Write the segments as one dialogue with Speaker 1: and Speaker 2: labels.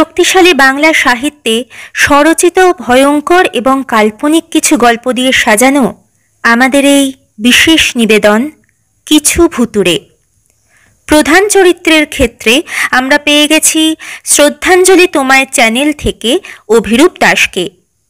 Speaker 1: শক্তিশালী বাংলা সাহিত্যে স্বরচিত ভয়ঙ্কর এবং কাল্পনিক কিছু গল্প দিয়ে সাজানো আমাদের এই বিশেষ নিবেদন কিছু ভুতুড়ে। প্রধান চরিত্রের ক্ষেত্রে আমরা পেয়ে গেছি শ্রদ্ধাঞ্জলি তোমায় চ্যানেল থেকে অভিরূপ দাসকে।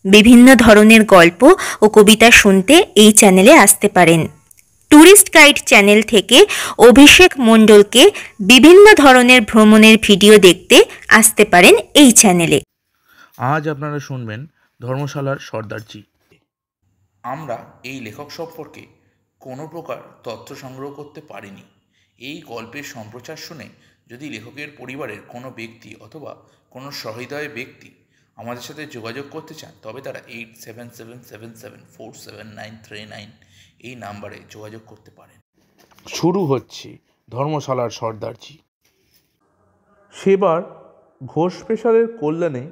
Speaker 1: বিভিন্ন ধরনের গল্প ও কবিতা শুনতে এই চ্যানেলে আসতে পারেন। ট্যুরিস্ট গাইড চ্যানেল থেকে অভিষেক মণ্ডলকে বিভিন্ন ধরনের ভ্রমণের ভিডিও দেখতে আসতে পারেন এই চ্যানেলে।
Speaker 2: আজ আপনারা শুনবেন ধর্মশালার সর্দারজি।
Speaker 3: আমরা এই লেখক সম্পর্কে কোনো প্রকার তথ্য সংগ্রহ করতে পারিনি। এই গল্পের সম্প্রচার শুনে যদি লেখকের পরিবারের কোনো ব্যক্তি অথবা কোনো সহৃদয় ব্যক্তি আমাদের সাথে যোগাযোগ করতে চান, তবে তারা 8777747939 এই নাম্বারে যোগাযোগ করতে পারেন।
Speaker 2: শুরু হচ্ছে ধর্মশালার সর্দারজি। সেবার ঘোষ পেশারের কল্যাণে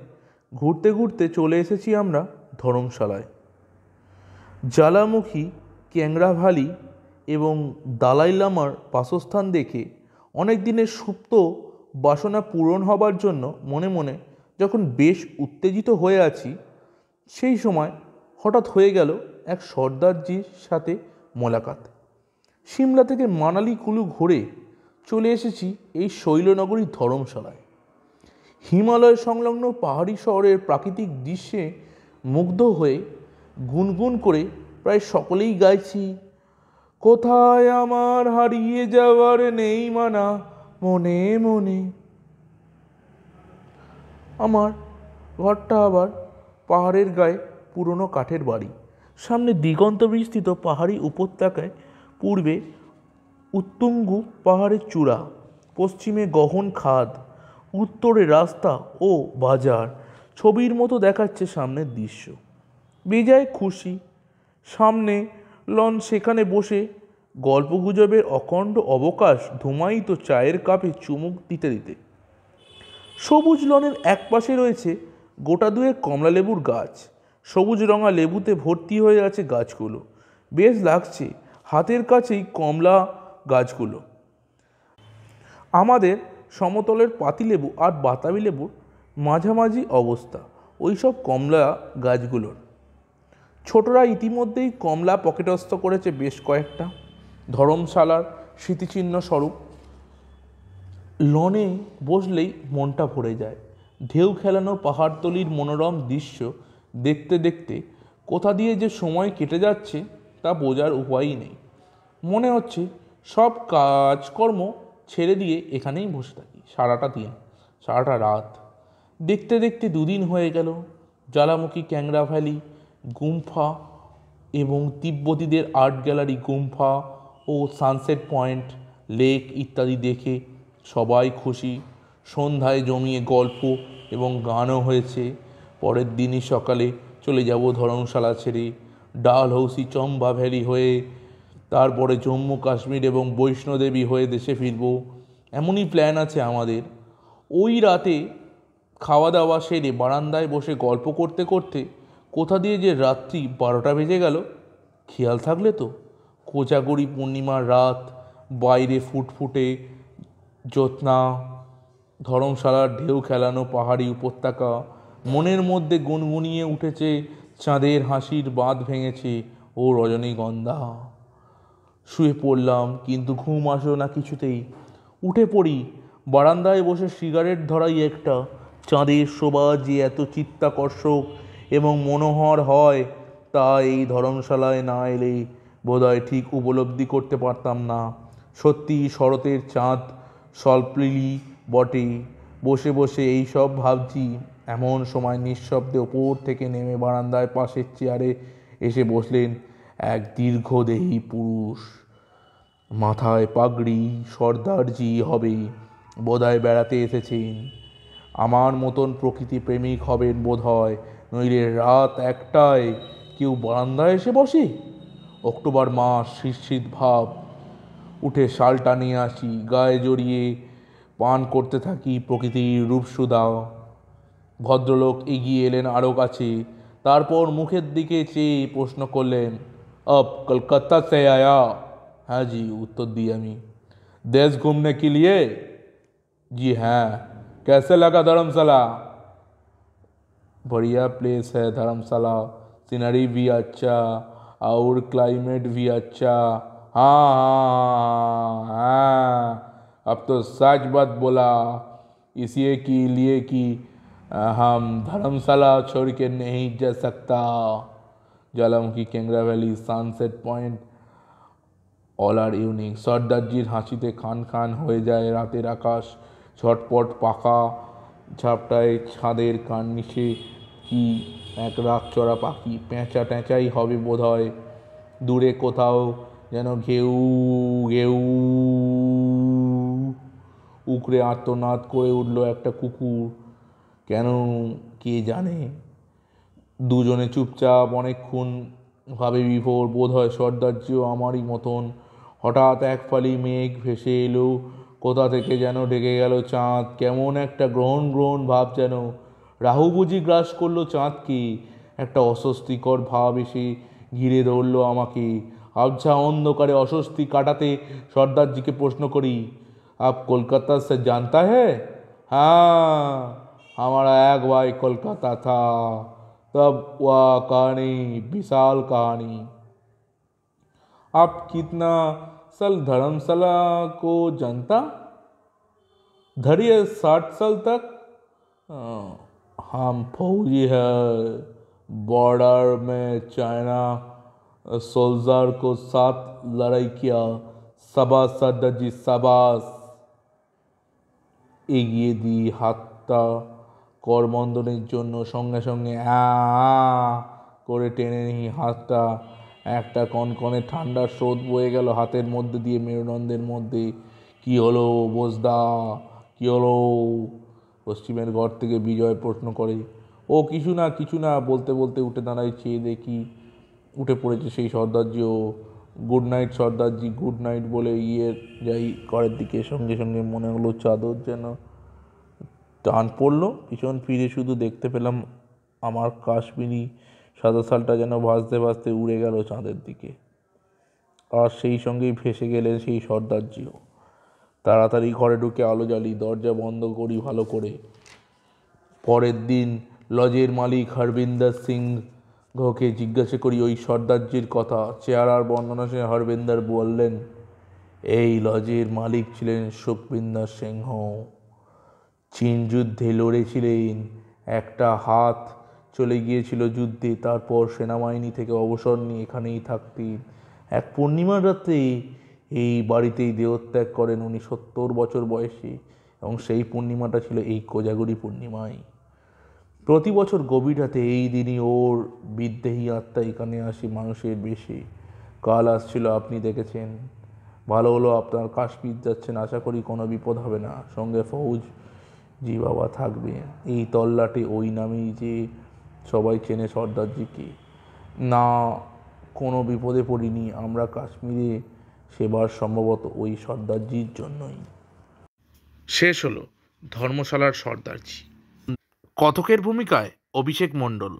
Speaker 2: ঘুরতে ঘুরতে চলে এসেছি আমরা ধর্মশালায়। জ্বালামুখী ক্যাংরা ভ্যালি এবং দালাই লামার বাসস্থান দেখে অনেক দিনের সুপ্ত বাসনা পূরণ হবার জন্য মনে মনে যখন বেশ উত্তেজিত হয়ে আছি, সেই সময় হঠাৎ হয়ে গেল এক সর্দারজির সাথে মোলাকাত। সিমলা থেকে মানালি কুলু ঘুরে চলে এসেছি এই শৈলনগরী ধর্মশালায়। হিমালয় সংলগ্ন পাহাড়ি শহরের প্রাকৃতিক দৃশ্যে মুগ্ধ হয়ে গুনগুন করে প্রায় সকলেই গাইছি, কোথায় আমার হারিয়ে যাওয়ার নেই মানা মনে মনে। আমার ঘরটা আবার পাহাড়ের গায়ে পুরনো কাঠের বাড়ি। সামনে দিগন্ত বিস্তৃত পাহাড়ি উপত্যকায়, পূর্বে উত্তুঙ্গু পাহাড়ের চূড়া, পশ্চিমে গহন খাদ, উত্তরে রাস্তা ও বাজার। ছবির মতো দেখাচ্ছে সামনের দৃশ্য। বেজায় খুশি। সামনে লন, সেখানে বসে গল্পগুজবের অখণ্ড অবকাশ ধুমায়িত চায়ের কাপে চুমুক দিতে দিতে। সবুজ লনের এক পাশে রয়েছে গোটা দুয়েক কমলা লেবুর গাছ। সবুজ রঙা লেবুতে ভর্তি হয়ে আছে গাছগুলো। বেশ লাগছে, হাতের কাছেই কমলা গাছগুলো। আমাদের সমতলের পাতিলেবু আর বাতাবি লেবুর মাঝামাঝি অবস্থা ওইসব কমলা গাছগুলোর। ছোটরা ইতিমধ্যেই কমলা পকেটস্থ করেছে বেশ কয়েকটা, ধর্মশালার স্মৃতিচিহ্ন স্বরূপ। লনে বসলেই মনটা ভরে যায়। ঢেউ খেলানো পাহাড়তলির মনোরম দৃশ্য দেখতে দেখতে কোথা দিয়ে যে সময় কেটে যাচ্ছে তা বোঝার উপায়ই নেই। মনে হচ্ছে সব কাজকর্ম ছেড়ে দিয়ে এখানেই বসে থাকি সারাটা দিন, সারাটা রাত। দেখতে দেখতে দুদিন হয়ে গেল। জ্বালামুখী ক্যাংরা ভ্যালি, গুম্ফা এবং তিব্বতীদের আর্ট গ্যালারি, গুম্ফা ও সানসেট পয়েন্ট, লেক ইত্যাদি দেখে সবাই খুশি। সন্ধ্যায় জমিয়ে গল্প এবং গানও হয়েছে। পরের দিনই সকালে চলে যাব ধর্মশালা ছেড়ে ডালহৌসি চম্বা ভ্যালি হয়ে, তারপরে জম্মু কাশ্মীর এবং বৈষ্ণোদেবী হয়ে দেশে ফিরব। এমনই প্ল্যান আছে আমাদের। ওই রাতে খাওয়া দাওয়া সেরে বারান্দায় বসে গল্প করতে করতে কোথা দিয়ে যে রাত্রি 12টা বেজে গেল খেয়াল থাকলে তো। কোজাগরি পূর্ণিমার রাত, বাইরে ফুটফুটে জ্যোৎস্না, ধর্মশালার ঢেউ খেলানো পাহাড়ি উপত্যকা, মনের মধ্যে গুনগুনিয়ে উঠেছে চাঁদের হাসির বাঁধ ভেঙেছে ও রজনীগন্ধা। শুয়ে পড়লাম, কিন্তু ঘুম আসলো না কিছুতেই। উঠে পড়ি। বারান্দায় বসে সিগারেট ধরাই একটা। চাঁদের শোভা যে এত চিত্তাকর্ষক এবং মনোহর হয় তা এই ধর্মশালায় না এলে বোধহয় ঠিক উপলব্ধি করতে পারতাম না। সত্যি শরতের চাঁদ স্বল্পলিলি বটে। বসে বসে এই সব ভাবছি, এমন সময় নিঃশব্দে ওপর থেকে নেমে বারান্দায় পাশের চেয়ারে এসে বসলেন এক দীর্ঘদেহী পুরুষ। মাথায় পাগড়ি, সর্দারজি হবে, বোধহয় বেড়াতে এসেছেন। আমার মতন প্রকৃতি প্রেমিক হবেন বোধহয়, নইলে রাত 1টায় কেউ বারান্দায় এসে বসে। অক্টোবর মাস, শীত ভাব। উঠে শালটা নিয়ে আসি, গায়ে জড়িয়ে পান করতে থাকি প্রকৃতির রূপসুধা। ভদ্রলোক এগিয়ে এলেন আরও কাছে, তারপর মুখের দিকে চেয়ে প্রশ্ন করলেন, আপ কলকাতা সে আয়া? হ্যাঁ জি, উত্তর দিই আমি। দেশ ঘুমনে কে লিয়ে? জি হ্যাঁ। कैसे लगा धर्मशाला? बढ़िया प्लेस है धर्मशाला, सीनरी भी अच्छा और क्लाइमेट भी अच्छा। हाँ हाँ हाँ, अब तो सच बात बोला, इसलिए कि लिए कि हम धर्मशाला छोड़ के नहीं जा सकता। ज्वालामुखी, कैंगरा वैली, সানসেট পয়েন্ট অল আর ইউনিক। সর্দারজির হাসিতে খান খান হয়ে যায় রাতের আকাশ। ছটপট পাখা ঝাপটায় ছাদের কার্নিশে কি এক রাতচরা পাখি, পেঁচা টেঁচাই হবে বোধ হয়। দূরে কোথাও যেন ঘেউ ঘেউ উকড়ে আর্তনাদ করে উঠল একটা কুকুর। কেন কে জানে। দুজনে চুপচাপ অনেকক্ষণ ভাবে বিভোর। বোধ হয় সর্দারজিও আমারই মতন। হঠাৎ এক ফালি মেঘ ভেসে এলো, কোথা থেকে যেন ঢেকে গেল চাঁদ। কেমন একটা গ্রহণ গ্রহণ ভাব, যেন রাহু বুঝি গ্রাস করলো চাঁদকে। একটা অস্বস্তিকর ভাব এসে ঘিরে ধরল আমাকে। আবছা অন্ধকারে অস্বস্তি কাটাতে সর্দারজিকে প্রশ্ন করি, আপ কলকাতা সে জানতা হ্যায়? হ্যাঁ, हमारा एक भाई कोलकाता था, तब वह कहानी, विशाल कहानी। आप कितना साल धर्मशाला को जानता? धरिए 60 साल तक। हम फौजी है, बॉर्डर में चाइना सोल्जर को साथ लड़ाई किया। शाबाश सरदारजी, शाबाश। এগিয়ে দিই হাতটা করমর্দনের জন্য, সঙ্গে সঙ্গে করে টেনে নিই হাতটা। একটা কনকনে ঠান্ডার স্রোত বয়ে গেল হাতের মধ্যে দিয়ে, মেরুদণ্ডের মধ্যে। কি হলো বোসদা, কি হলো? পশ্চিমের ঘর থেকে বিজয় প্রশ্ন করে। ও কিছু না কিছু না বলতে বলতে উঠে দাঁড়াই, চেয়ে দেখি উঠে পড়েছে সেই সর্দারজিও। গুড নাইট সর্দারজি, গুড নাইট বলে যাই ঘরের দিকে। সঙ্গে সঙ্গে মনে হলো চাদর যেন টান পড়লো। পিছন ফিরে শুধু দেখতে পেলাম আমার কাশ্মীরি সাদা শালটা যেন ভাসতে ভাসতে উড়ে গেল চাঁদের দিকে। আর সেই সঙ্গেই ভেসে গেলেন সেই সর্দারজিও। তাড়াতাড়ি ঘরে ঢুকে আলো জ্বালি, দরজা বন্ধ করি ভালো করে। পরের দিন লজের মালিক হরবিন্দর সিংহকে জিজ্ঞাসা করি ওই সর্দারজির কথা। চেহারার বর্ণনা শুনে হরবিন্দর বললেন, এই লজের মালিক ছিলেন সুখবিন্দর সিংহ। চীন যুদ্ধে লড়েছিলেন, একটা হাত চলে গিয়েছিল যুদ্ধে। তারপর সেনাবাহিনী থেকে অবসর নিয়ে এখানেই থাকতেন। এক পূর্ণিমার রাতে এই বাড়িতেই দেহত্যাগ করেন উনি 70 বছর বয়সে, এবং সেই পূর্ণিমাটা ছিল এই কোজাগরি পূর্ণিমায়। প্রতি বছর গভীর রাতে এই দিনই ওর বিদ্রোহী আত্মা এখানে আসে মানুষের বেশে। কাল আসছিল, আপনি দেখেছেন। ভালো হলো আপনার কাশ্মীর যাচ্ছেন, আশা করি কোনো বিপদ হবে না। সঙ্গে ফৌজ জি বাবা থাকবে। এই তল্লাটে ওই নামেই যে সবাই চেনে সর্দারজিকে। না, কোনো বিপদে পড়িনি আমরা কাশ্মীরে, সেবার সম্ভবত ওই সর্দারজির জন্যই।
Speaker 3: শেষ হলো ধর্মশালার সর্দারজি। কথকের ভূমিকায় অভিষেক মণ্ডল,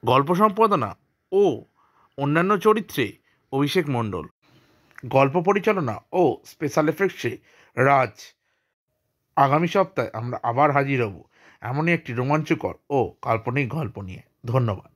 Speaker 3: গল্প সম্পাদনা ও অন্যান্য চরিত্রে অভিষেক মণ্ডল, গল্প পরিচালনা ও স্পেশাল এফেক্টসে রাজ। আগামী সপ্তাহে আমরা আবার হাজির হব এমনই একটি রোমাঞ্চকর ও কাল্পনিক গল্প নিয়ে। ধন্যবাদ।